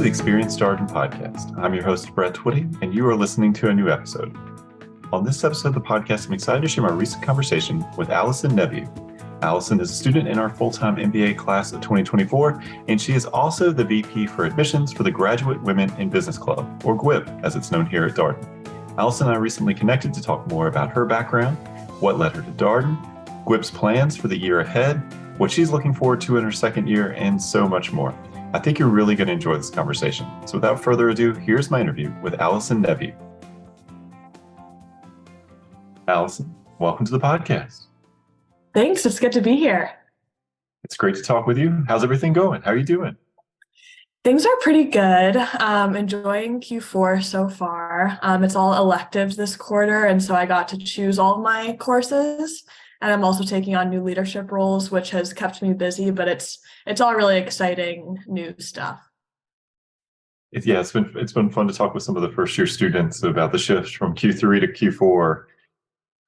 the Experience Darden podcast. I'm your host, Brett Twitty, and you are listening to a new episode. On this episode of the podcast, I'm excited to share my recent conversation with Alison Neveu. Alison is a student in our full-time MBA class of 2024, and she is also the VP for admissions for the Graduate Women in Business Club, or GWIB, as it's known here at Darden. Alison and I recently connected to talk more about her background, what led her to Darden, GWIB's plans for the year ahead, what she's looking forward to in her second year, and so much more. I think you're really going to enjoy this conversation. So without further ado, here's my interview with Alison Neveu. Alison, welcome to the podcast. Thanks. It's good to be here. It's great to talk with you. How's everything going? How are you doing? Things are pretty good. Enjoying Q4 so far. It's all electives this quarter, and so I got to choose all of my courses. And I'm also taking on new leadership roles, which has kept me busy, but it's all really exciting new stuff. It's been fun to talk with some of the first year students about the shift from Q3 to Q4.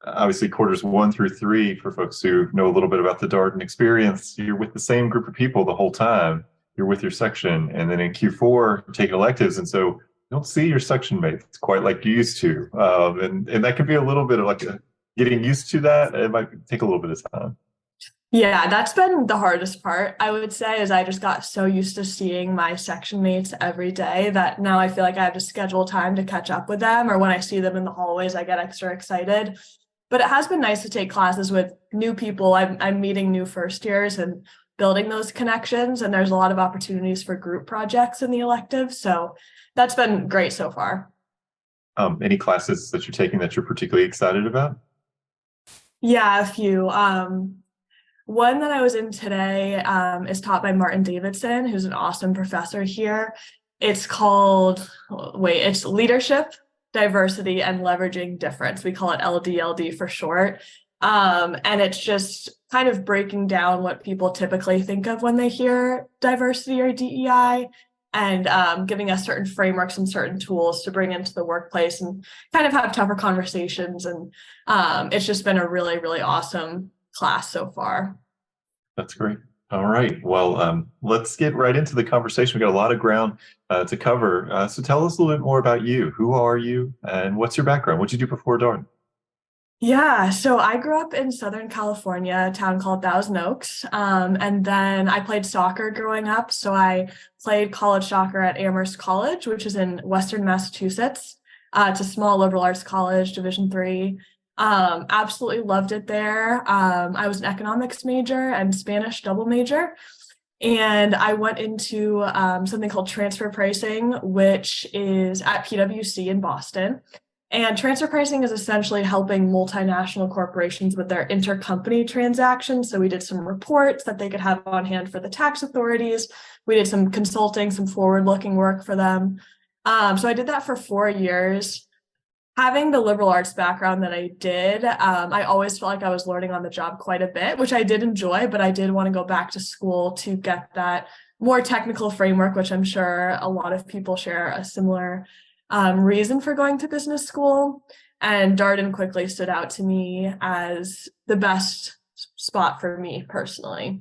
Obviously, quarters 1 through 3, for folks who know a little bit about the Darden experience, you're with the same group of people the whole time. You're with your section, and then in Q4, taking electives, and so you don't see your section mates quite like you used to, and that can be a little bit of like getting used to that. It might take a little bit of time. Yeah, that's been the hardest part, I would say, is I just got so used to seeing my section mates every day that now I feel like I have to schedule time to catch up with them, or when I see them in the hallways, I get extra excited. But it has been nice to take classes with new people. I'm meeting new first years and building those connections, and there's a lot of opportunities for group projects in the electives. So that's been great so far. Any classes that you're taking that you're particularly excited about? Yeah, a few. One that I was in today is taught by Martin Davidson, who's an awesome professor here. It's called, it's Leadership, Diversity, and Leveraging Difference. We call it LDLD for short. And it's just kind of breaking down what people typically think of when they hear diversity or DEI, and giving us certain frameworks and certain tools to bring into the workplace and kind of have tougher conversations. And it's just been a really, really awesome class so far. That's great. All right. Well, let's get right into the conversation. We got a lot of ground to cover. So tell us a little bit more about you. Who are you and what's your background? What did you do before Darden? Yeah, so I grew up in Southern California, a town called Thousand Oaks. And then I played soccer growing up. So I played college soccer at Amherst College, which is in Western Massachusetts. It's a small liberal arts college, Division III. Absolutely loved it there. I was an economics major and Spanish double major. And I went into something called transfer pricing, which is at PwC in Boston. And transfer pricing is essentially helping multinational corporations with their intercompany transactions. So we did some reports that they could have on hand for the tax authorities. We did some consulting, some forward-looking work for them. So I did that for 4 years. Having the liberal arts background that I did, I always felt like I was learning on the job quite a bit, which I did enjoy, but I did want to go back to school to get that more technical framework, which I'm sure a lot of people share a similar reason for going to business school. And Darden quickly stood out to me as the best spot for me personally.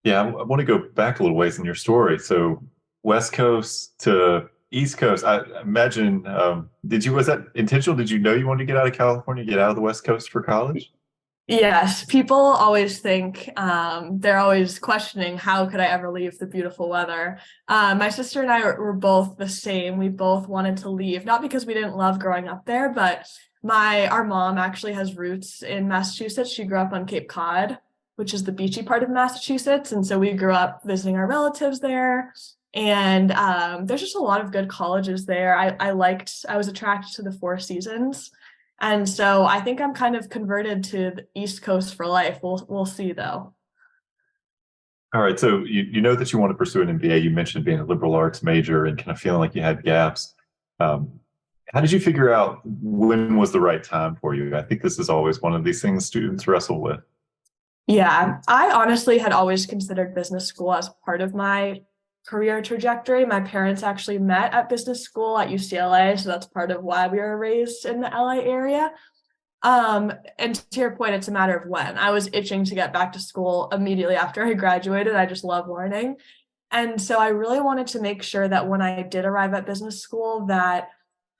Yeah, I want to go back a little ways in your story. So West Coast to East Coast, I imagine, was that intentional? Did you know you wanted to get out of California, get out of the West Coast for college? Yes, people always think, they're always questioning, how could I ever leave the beautiful weather? My sister and I were both the same. We both wanted to leave, not because we didn't love growing up there, but our mom actually has roots in Massachusetts. She grew up on Cape Cod, which is the beachy part of Massachusetts. And so we grew up visiting our relatives there. And there's just a lot of good colleges there. I was attracted to the Four Seasons. And so I think I'm kind of converted to the East Coast for life. We'll see, though. All right. So you know that you want to pursue an MBA. You mentioned being a liberal arts major and kind of feeling like you had gaps. How did you figure out when was the right time for you? I think this is always one of these things students wrestle with. Yeah, I honestly had always considered business school as part of my career trajectory. My parents actually met at business school at UCLA, so that's part of why we were raised in the LA area. And to your point, it's a matter of when. I was itching to get back to school immediately after I graduated. I just love learning. And so I really wanted to make sure that when I did arrive at business school, that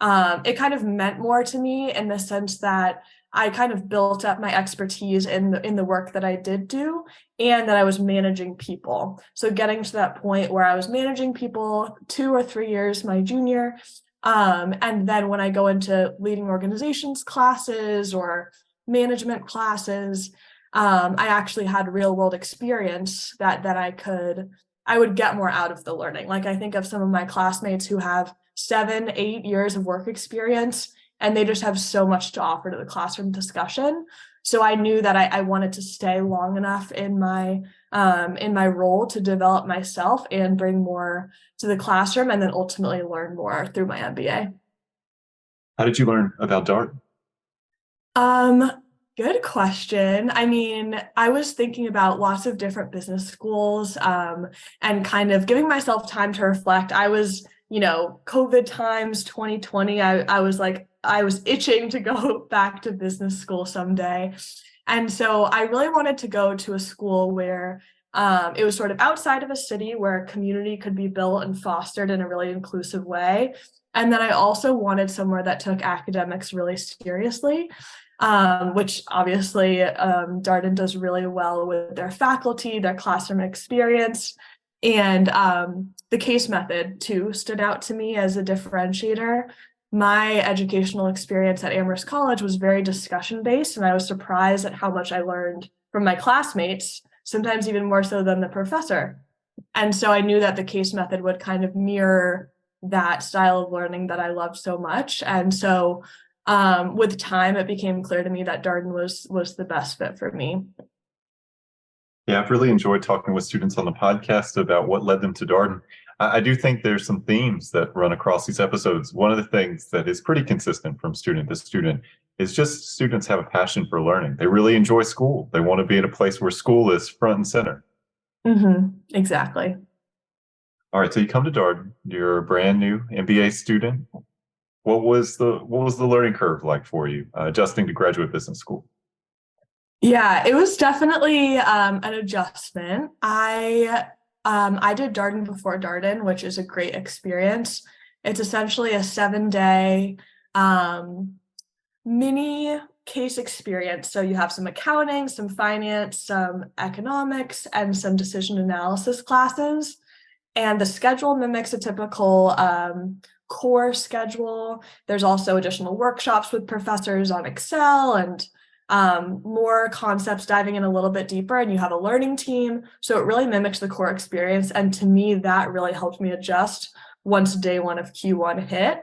it kind of meant more to me in the sense that I kind of built up my expertise in the work that I did do, and that I was managing people. So getting to that point where I was managing people 2 or 3 years my junior, and then when I go into leading organizations classes or management classes, I actually had real world experience that I would get more out of the learning. Like I think of some of my classmates who have 7, 8 years of work experience, and they just have so much to offer to the classroom discussion. So I knew that I wanted to stay long enough in my role to develop myself and bring more to the classroom, and then ultimately learn more through my MBA. How did you learn about Darden? Um, Good question. I mean, I was thinking about lots of different business schools, and kind of giving myself time to reflect. I was, COVID times 2020, I was like, I was itching to go back to business school someday. And so I really wanted to go to a school where it was sort of outside of a city, where a community could be built and fostered in a really inclusive way. And then I also wanted somewhere that took academics really seriously, which obviously Darden does really well with their faculty, their classroom experience. And the case method too stood out to me as a differentiator. My educational experience at Amherst College was very discussion based, and I was surprised at how much I learned from my classmates, sometimes even more so than the professor. And so I knew that the case method would kind of mirror that style of learning that I loved so much. And so with time, it became clear to me that Darden was the best fit for me. Yeah, I've really enjoyed talking with students on the podcast about what led them to Darden. I do think there's some themes that run across these episodes. One of the things that is pretty consistent from student to student is just students have a passion for learning. They really enjoy school. They want to be in a place where school is front and center. Exactly. All right, so you come to Darden. You're a brand new MBA student. What was the learning curve like for you, adjusting to graduate business school? Yeah, it was definitely an adjustment. I did Darden before Darden, which is a great experience. It's essentially a 7-day mini case experience. So you have some accounting, some finance, some economics, and some decision analysis classes. And the schedule mimics a typical core schedule. There's also additional workshops with professors on Excel and more concepts diving in a little bit deeper, and you have a learning team. So it really mimics the core experience. And to me, that really helped me adjust once day one of Q1 hit.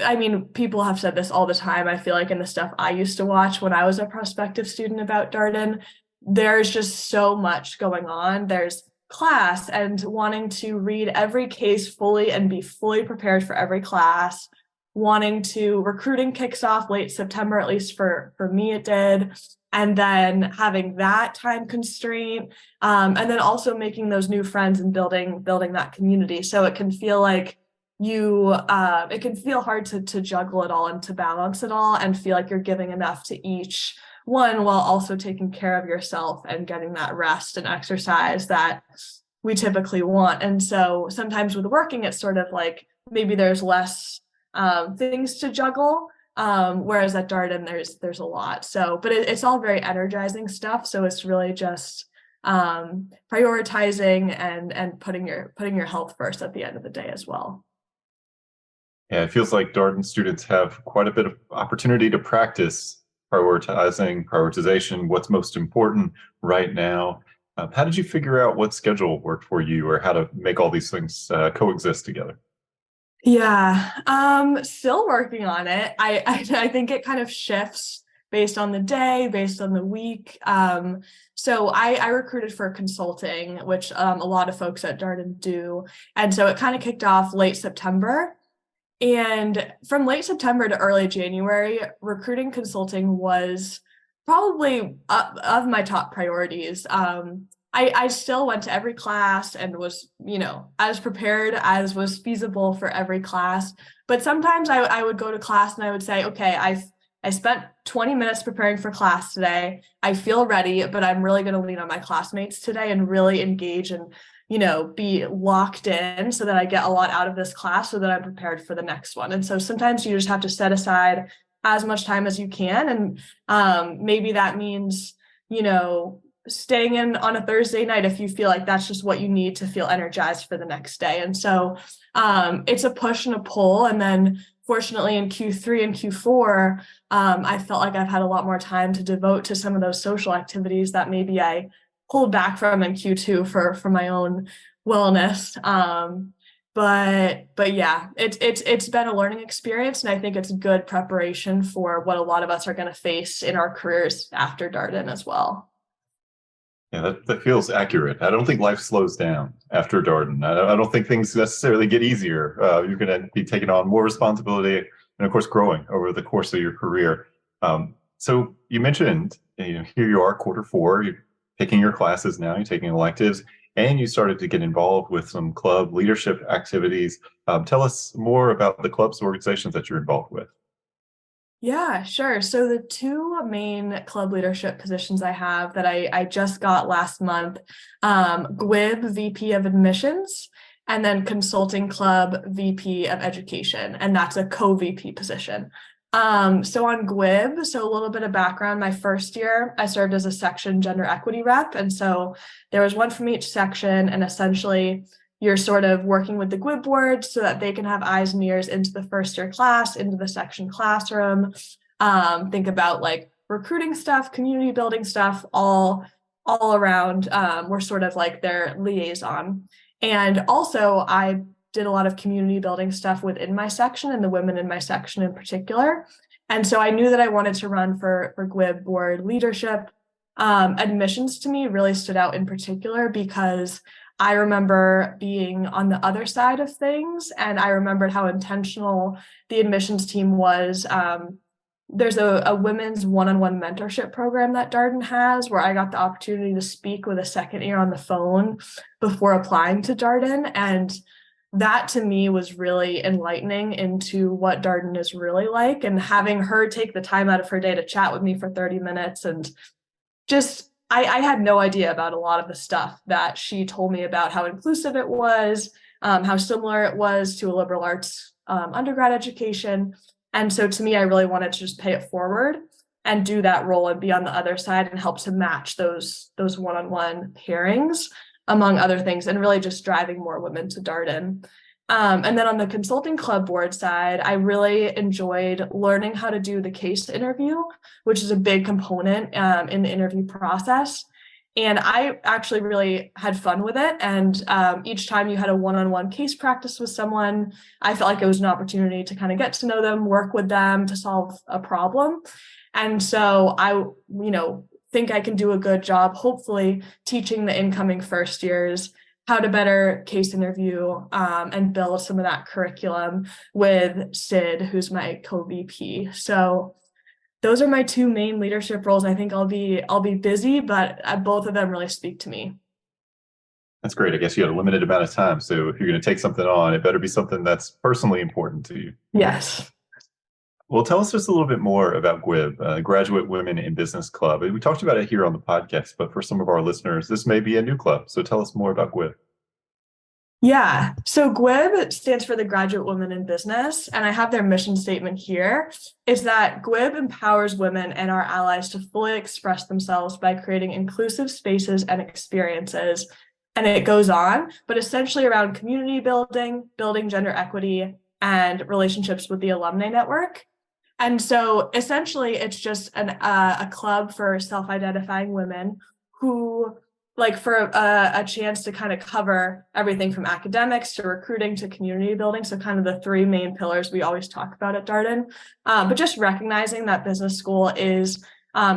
I mean, people have said this all the time. I feel like in the stuff I used to watch when I was a prospective student about Darden, there's just so much going on. There's class and wanting to read every case fully and be fully prepared for every class, wanting to recruiting kicks off late September, at least for me it did, and then having that time constraint, and then also making those new friends and building that community. So it can feel like it can feel hard to juggle it all and to balance it all and feel like you're giving enough to each one while also taking care of yourself and getting that rest and exercise that we typically want. And so sometimes with working, it's sort of like maybe there's less things to juggle, whereas at Darden there's a lot. So but it's all very energizing stuff, so it's really just prioritizing and putting your health first at the end of the day as well. Yeah, it feels like Darden students have quite a bit of opportunity to practice prioritization, what's most important right now. How did you figure out what schedule worked for you, or how to make all these things coexist together? Yeah, still working on it. I think it kind of shifts based on the day, based on the week. So I recruited for consulting, which a lot of folks at Darden do. And so it kind of kicked off late September. And from late September to early January, recruiting consulting was probably of my top priorities. I still went to every class and was, as prepared as was feasible for every class. But sometimes I would go to class and I would say, okay, I spent 20 minutes preparing for class today. I feel ready, but I'm really going to lean on my classmates today and really engage and, be locked in so that I get a lot out of this class so that I'm prepared for the next one. And so sometimes you just have to set aside as much time as you can. And maybe that means, staying in on a Thursday night if you feel like that's just what you need to feel energized for the next day. And so it's a push and a pull. And then fortunately in Q3 and Q4, I felt like I've had a lot more time to devote to some of those social activities that maybe I pulled back from in Q2 for my own wellness. But yeah, it's been a learning experience, and I think it's good preparation for what a lot of us are going to face in our careers after Darden as well. Yeah, that feels accurate. I don't think life slows down after Darden. I don't think things necessarily get easier. You're going to be taking on more responsibility and, of course, growing over the course of your career. So you mentioned, here you are, Q4, you're picking your classes now, you're taking electives, and you started to get involved with some club leadership activities. Tell us more about the clubs and organizations that you're involved with. Yeah, sure. So the two main club leadership positions I have that I just got last month, GWIB VP of Admissions, and then Consulting Club VP of Education, and that's a co-VP position. So on GWIB, so a little bit of background, my first year, I served as a section gender equity rep. And so there was one from each section, and essentially you're sort of working with the GWIB board so that they can have eyes and ears into the first year class, into the section classroom, think about like recruiting stuff, community building stuff, all around. We're sort of like their liaison. And also I did a lot of community building stuff within my section and the women in my section in particular. And so I knew that I wanted to run for GWIB board leadership. Admissions to me really stood out in particular because I remember being on the other side of things, and I remembered how intentional the admissions team was. There's a women's one-on-one mentorship program that Darden has where I got the opportunity to speak with a second year on the phone before applying to Darden. And that to me was really enlightening into what Darden is really like, and having her take the time out of her day to chat with me for 30 minutes and just I had no idea about a lot of the stuff that she told me about, how inclusive it was, how similar it was to a liberal arts undergrad education. And so to me, I really wanted to just pay it forward and do that role and be on the other side and help to match those one-on-one pairings, among other things, and really just driving more women to Darden. And then on the consulting club board side, I really enjoyed learning how to do the case interview, which is a big component in the interview process. And I actually really had fun with it. And each time you had a one-on-one case practice with someone, I felt like it was an opportunity to kind of get to know them, work with them to solve a problem. And so I, think I can do a good job, hopefully, teaching the incoming first years how to better case interview and build some of that curriculum with Sid, who's my co-VP. So those are my two main leadership roles. I think I'll be busy, but both of them really speak to me. That's great. I guess you had a limited amount of time. So if you're going to take something on, it better be something that's personally important to you. Yes. Well, tell us just a little bit more about GWIB, Graduate Women in Business Club. We talked about it here on the podcast, but for some of our listeners, this may be a new club. So tell us more about GWIB. Yeah, so GWIB stands for the Graduate Women in Business, and I have their mission statement here, is that GWIB empowers women and our allies to fully express themselves by creating inclusive spaces and experiences. And it goes on, but essentially around community building, building gender equity, and relationships with the alumni network. And so essentially it's just a club for self-identifying women who for a chance to kind of cover everything from academics to recruiting to community building. So kind of the three main pillars we always talk about at Darden, but just recognizing that business school is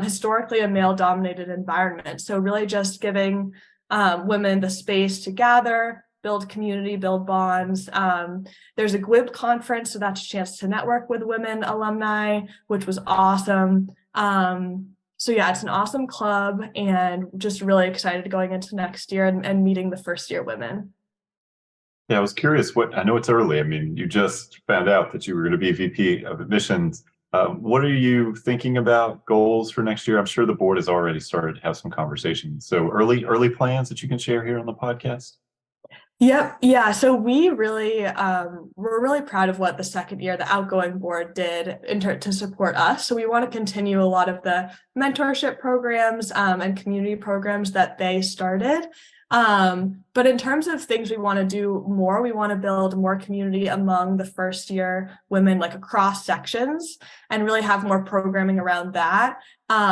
historically a male-dominated environment. So really just giving women the space to gather, build community, build bonds. There's a GWIB conference, so that's a chance to network with women alumni, which was awesome. So yeah, it's an awesome club, and just really excited going into next year and meeting the first year women. Yeah, I was curious I know it's early. I mean, you just found out that you were going to be VP of admissions. What are you thinking about goals for next year? I'm sure the board has already started to have some conversations. So early plans that you can share here on the podcast? Yep. Yeah. So we're really proud of what the second year, the outgoing board did to support us. So we want to continue a lot of the mentorship programs and community programs that they started. But in terms of things we want to do more, we want to build more community among the first year women, like across sections, and really have more programming around that.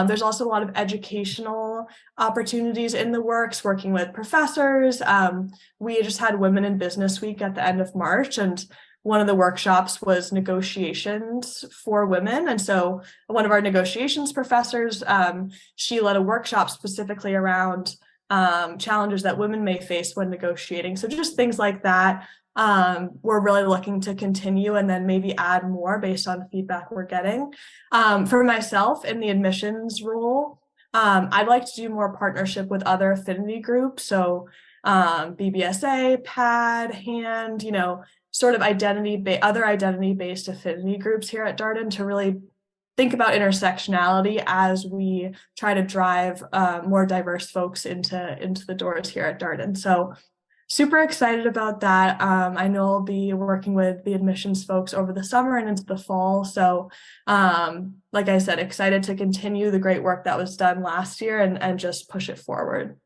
There's also a lot of educational opportunities in the works, working with professors. We just had Women in Business Week at the end of March, and one of the workshops was negotiations for women. And so one of our negotiations professors, she led a workshop specifically around challenges that women may face when negotiating. So just things like that. We're really looking to continue and then maybe add more based on feedback we're getting. For myself in the admissions role, I'd like to do more partnership with other affinity groups. So BBSA, PAD, HAND, sort of other identity-based affinity groups here at Darden to really think about intersectionality as we try to drive more diverse folks into the doors here at Darden. So super excited about that. I know I'll be working with the admissions folks over the summer and into the fall. So like I said, excited to continue the great work that was done last year and just push it forward.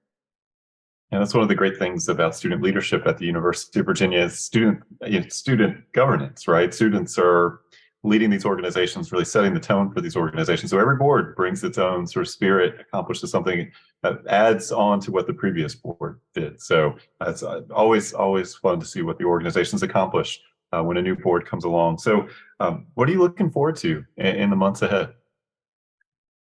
And that's one of the great things about student leadership at the University of Virginia is student governance, right? Students are leading these organizations, really setting the tone for these organizations. So every board brings its own sort of spirit, accomplishes something that adds on to what the previous board did. So it's always fun to see what the organizations accomplish when a new board comes along. So what are you looking forward to in the months ahead?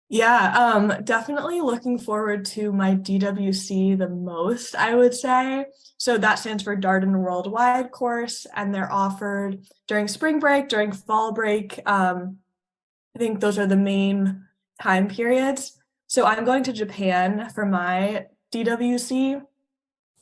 Yeah, definitely looking forward to my DWC the most, I would say. So that stands for Darden Worldwide course, and they're offered during spring break, during fall break. I think those are the main time periods. So I'm going to Japan for my DWC,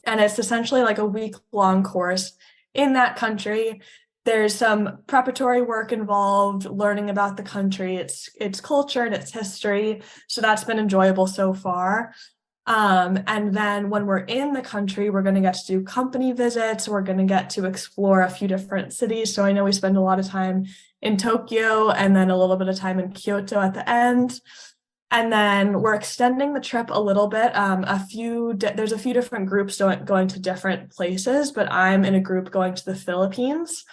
and it's essentially like a week-long course in that country. There's some preparatory work involved, learning about the country, its culture and its history. So that's been enjoyable so far. And then when we're in the country, we're going to get to do company visits. We're going to get to explore a few different cities. So I know we spend a lot of time in Tokyo and then a little bit of time in Kyoto at the end. And then we're extending the trip a little bit. There's a few different groups going to different places, but I'm in a group going to the Philippines.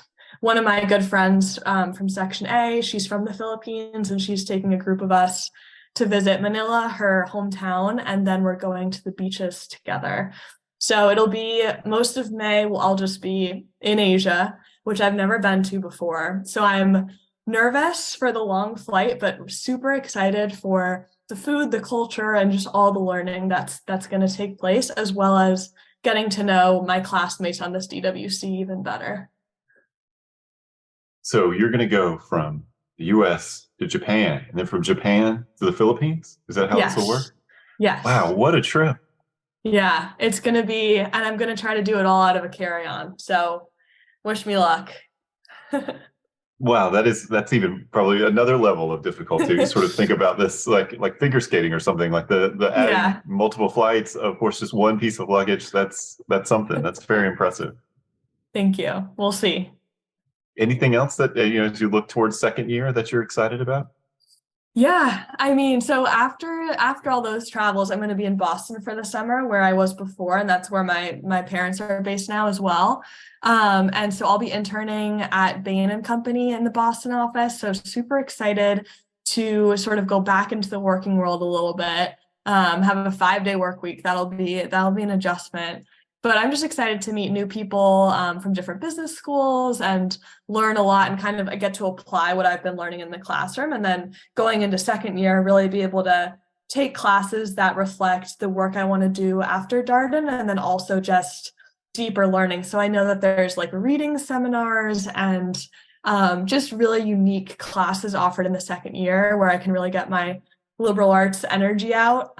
One of my good friends from Section A, she's from the Philippines, and she's taking a group of us to visit Manila, her hometown, and then we're going to the beaches together. So it'll be most of May, I'll just be in Asia, which I've never been to before. So I'm nervous for the long flight, but super excited for the food, the culture, and just all the learning that's going to take place, as well as getting to know my classmates on this DWC even better. So you're going to go from the US to Japan, and then from Japan to the Philippines? Is that how this will work? Yes. Wow, what a trip. Yeah, it's going to be, and I'm going to try to do it all out of a carry-on. So wish me luck. Wow, that's even probably another level of difficulty. You sort of think about this like figure skating or something, like the adding multiple flights, of course, just one piece of luggage. That's something. That's very impressive. Thank you. We'll see. Anything else that as you look towards second year that you're excited about? Yeah, I mean, so after all those travels, I'm going to be in Boston for the summer, where I was before, and that's where my parents are based now as well. And so I'll be interning at Bain & Company in the Boston office. So super excited to sort of go back into the working world a little bit. Have a 5-day work week. That'll be an adjustment. But I'm just excited to meet new people from different business schools and learn a lot and kind of get to apply what I've been learning in the classroom. And then going into second year, really be able to take classes that reflect the work I want to do after Darden, and then also just deeper learning. So I know that there's like reading seminars and just really unique classes offered in the second year where I can really get my liberal arts energy out.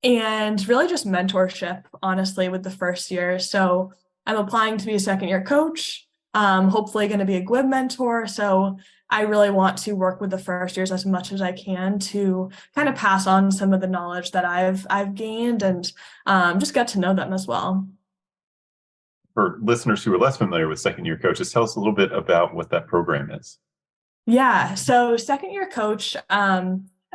And really just mentorship, honestly, with the first year. So I'm applying to be a second year coach, hopefully going to be a GWIB mentor. So I really want to work with the first years as much as I can to kind of pass on some of the knowledge that I've gained and just get to know them as well. For listeners who are less familiar with second year coaches, tell us a little bit about what that program is. Yeah, so second year coach,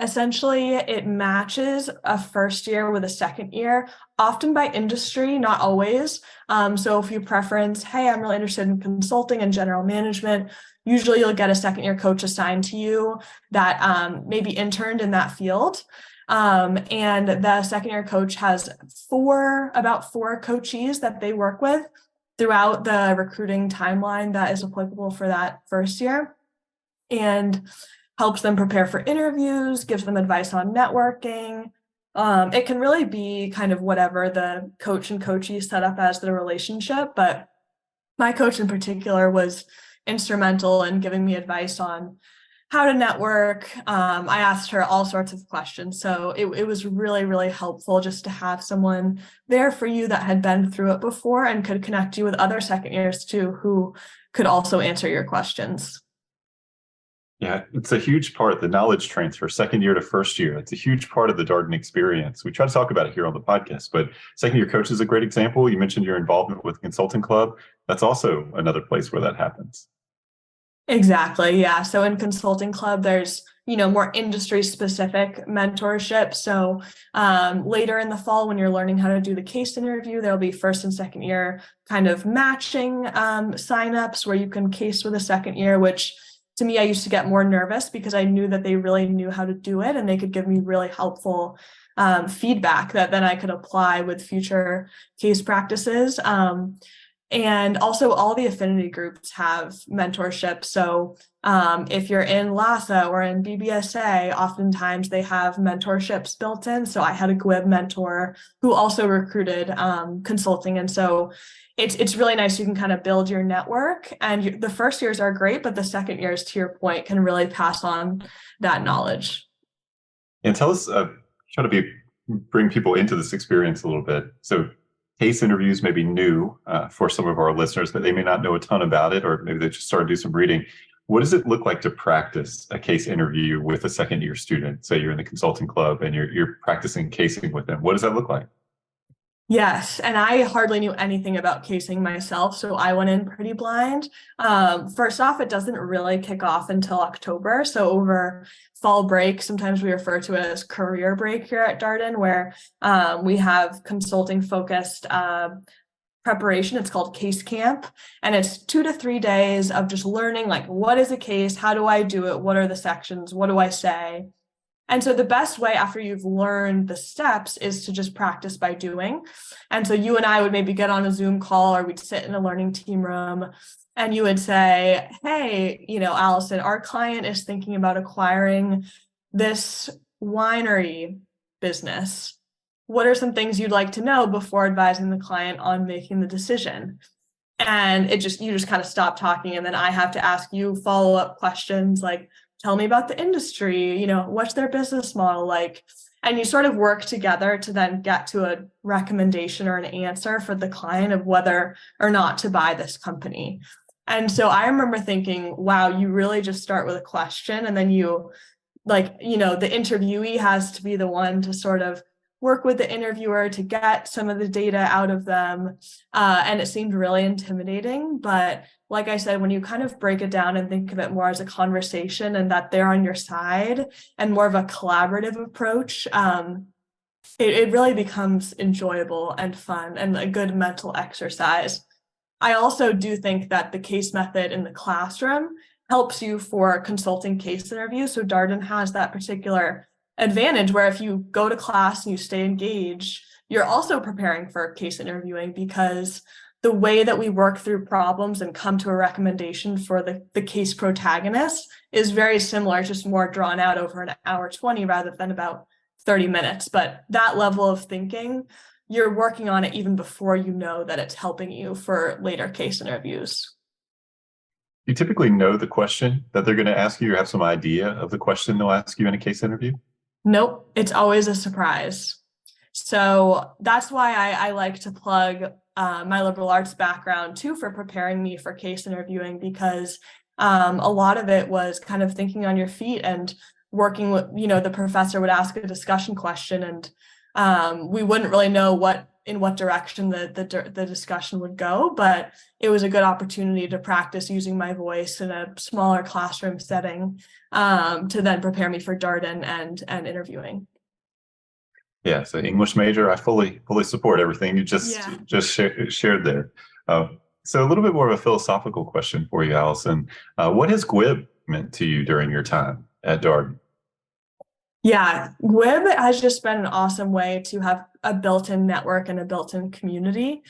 essentially it matches a first year with a second year, often by industry, not always. So if you preference, hey, I'm really interested in consulting and general management, usually you'll get a second year coach assigned to you that maybe interned in that field. And the second year coach has about four coachees that they work with throughout the recruiting timeline that is applicable for that first year, and helps them prepare for interviews, gives them advice on networking. It can really be kind of whatever the coach and coachee set up as the relationship, but my coach in particular was instrumental in giving me advice on how to network. I asked her all sorts of questions. So it was really, really helpful just to have someone there for you that had been through it before and could connect you with other second years too, who could also answer your questions. Yeah, it's a huge part, the knowledge transfer, second year to first year. It's a huge part of the Darden experience. We try to talk about it here on the podcast, but second year coach is a great example. You mentioned your involvement with Consulting Club. That's also another place where that happens. Exactly. Yeah. So in Consulting Club, there's, more industry specific mentorship. So later in the fall, when you're learning how to do the case interview, there'll be first and second year kind of matching signups where you can case with a second year, which to me, I used to get more nervous because I knew that they really knew how to do it and they could give me really helpful feedback that then I could apply with future case practices. And also all the affinity groups have mentorship. So if you're in LASA or in BBSA, oftentimes they have mentorships built in. So I had a GWIB mentor who also recruited consulting. And so it's really nice. You can kind of build your network, and the first years are great, but the second years, to your point, can really pass on that knowledge. And tell us, try to bring people into this experience a little bit. So case interviews may be new for some of our listeners, but they may not know a ton about it, or maybe they just started to do some reading. What does it look like to practice a case interview with a second year student? Say you're in the Consulting Club and you're practicing casing with them. What does that look like? Yes, and I hardly knew anything about casing myself, so I went in pretty blind. First off, it doesn't really kick off until October, so over fall break, sometimes we refer to it as career break here at Darden, where we have consulting focused preparation. It's called case camp, and it's 2 to 3 days of just learning, like, what is a case, how do I do it, what are the sections, what do I say. And so the best way after you've learned the steps is to just practice by doing. And so you and I would maybe get on a Zoom call, or we'd sit in a learning team room, and you would say, hey, Allison, our client is thinking about acquiring this winery business. What are some things you'd like to know before advising the client on making the decision? And you just kind of stop talking. And then I have to ask you follow-up questions like, tell me about the industry, what's their business model like? And you sort of work together to then get to a recommendation or an answer for the client of whether or not to buy this company. And so I remember thinking, wow, you really just start with a question, and then the interviewee has to be the one to sort of work with the interviewer to get some of the data out of them. And it seemed really intimidating. But like I said, when you kind of break it down and think of it more as a conversation and that they're on your side and more of a collaborative approach, it really becomes enjoyable and fun and a good mental exercise. I also do think that the case method in the classroom helps you for consulting case interviews. So Darden has that particular advantage where if you go to class and you stay engaged, you're also preparing for case interviewing, because the way that we work through problems and come to a recommendation for the case protagonist is very similar, just more drawn out over an hour 20 rather than about 30 minutes. But that level of thinking, you're working on it even before you know that it's helping you for later case interviews. You typically know the question that they're going to ask you, or have some idea of the question they'll ask you in a case interview? Nope, it's always a surprise. So that's why I like to plug my liberal arts background too for preparing me for case interviewing, because a lot of it was kind of thinking on your feet and working with, the professor would ask a discussion question, and we wouldn't really know in what direction the discussion would go, but it was a good opportunity to practice using my voice in a smaller classroom setting, to then prepare me for Darden and interviewing. Yeah, so English major, I fully support everything you just shared there. So a little bit more of a philosophical question for you, Alison. What has GWIB meant to you during your time at Darden? Yeah, GWIB has just been an awesome way to have a built-in network and a built-in community.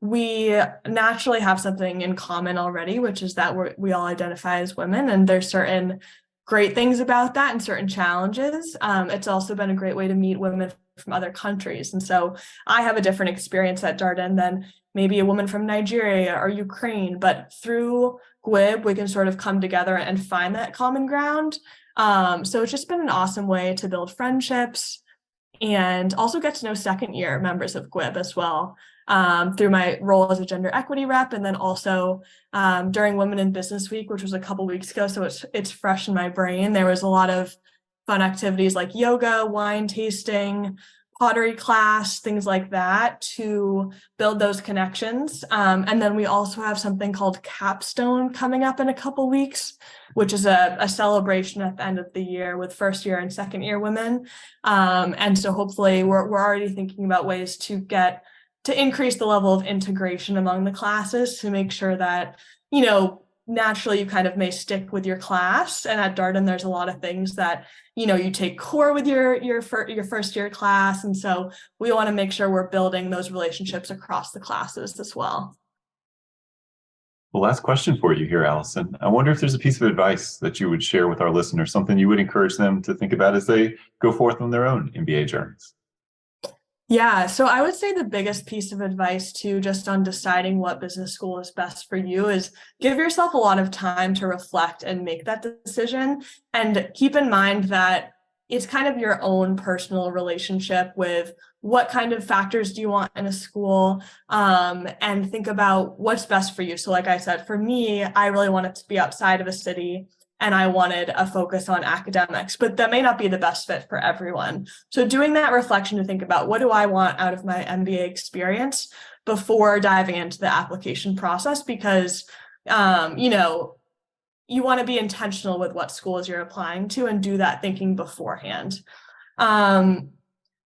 We naturally have something in common already, which is that we all identify as women, and there's certain great things about that and certain challenges. It's also been a great way to meet women from other countries. And so I have a different experience at Darden than maybe a woman from Nigeria or Ukraine, but through GWIB, we can sort of come together and find that common ground. So it's just been an awesome way to build friendships and also get to know second year members of GWIB as well, through my role as a gender equity rep, and then also during Women in Business Week, which was a couple weeks ago, so it's fresh in my brain. There was a lot of fun activities like yoga, wine tasting, pottery class, things like that to build those connections. And then we also have something called Capstone coming up in a couple weeks, which is a celebration at the end of the year with first year and second year women. And so hopefully we're already thinking about ways to increase the level of integration among the classes to make sure that, naturally you kind of may stick with your class. And at Darden, there's a lot of things that, you take core with your first year class. And so we want to make sure we're building those relationships across the classes as well. The last question for you here, Alison. I wonder if there's a piece of advice that you would share with our listeners, something you would encourage them to think about as they go forth on their own MBA journeys. Yeah, so I would say the biggest piece of advice too, just on deciding what business school is best for you, is give yourself a lot of time to reflect and make that decision. And keep in mind that it's kind of your own personal relationship with what kind of factors do you want in a school, and think about what's best for you. So like I said, for me, I really wanted to be outside of a city, and I wanted a focus on academics, but that may not be the best fit for everyone. So doing that reflection to think about what do I want out of my MBA experience before diving into the application process, because, you want to be intentional with what schools you're applying to and do that thinking beforehand.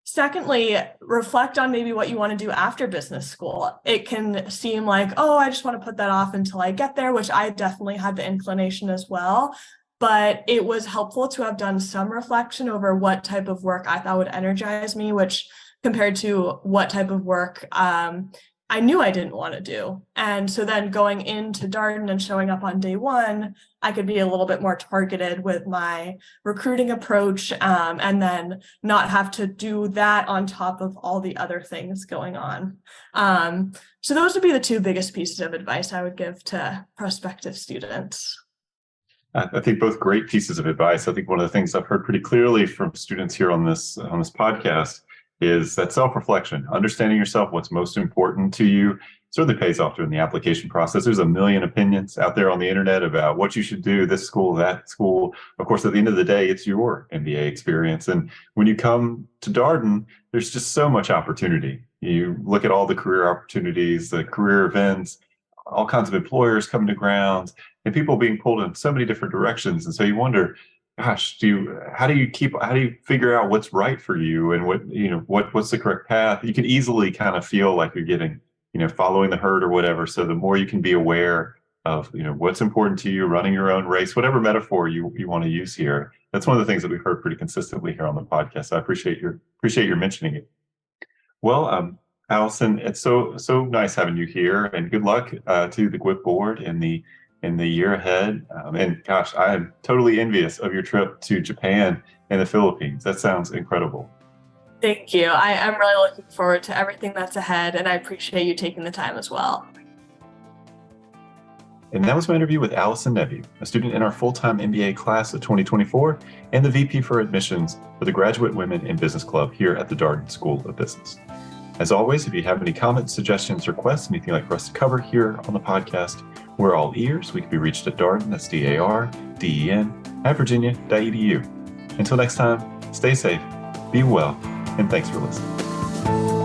Secondly, reflect on maybe what you want to do after business school. It can seem like, oh, I just want to put that off until I get there, which I definitely had the inclination as well. But it was helpful to have done some reflection over what type of work I thought would energize me, which compared to what type of work I knew I didn't want to do. And so then going into Darden and showing up on day one, I could be a little bit more targeted with my recruiting approach, and then not have to do that on top of all the other things going on. So those would be the two biggest pieces of advice I would give to prospective students. I think both great pieces of advice. I think one of the things I've heard pretty clearly from students here on this podcast is that self-reflection, understanding yourself, what's most important to you, certainly pays off during the application process. There's a million opinions out there on the internet about what you should do, this school, that school. Of course, at the end of the day, it's your MBA experience. And when you come to Darden, there's just so much opportunity. You look at all the career opportunities, the career events, all kinds of employers coming to ground, and people being pulled in so many different directions. And so you wonder, gosh, how do you figure out what's right for you, and what's the correct path? You can easily kind of feel like you're getting, following the herd or whatever. So the more you can be aware of, what's important to you, running your own race, whatever metaphor you want to use here. That's one of the things that we've heard pretty consistently here on the podcast. So I appreciate your mentioning it. Well, Alison, it's so nice having you here, and good luck to the GWIB board in the year ahead. And gosh, I am totally envious of your trip to Japan and the Philippines. That sounds incredible. Thank you. I'm really looking forward to everything that's ahead, and I appreciate you taking the time as well. And that was my interview with Alison Neveu, a student in our full-time MBA class of 2024 and the VP for admissions for the Graduate Women in Business Club here at the Darden School of Business. As always, if you have any comments, suggestions, requests, anything like for us to cover here on the podcast, we're all ears. We can be reached at Darden, that's DARDEN, at virginia.edu. Until next time, stay safe, be well, and thanks for listening.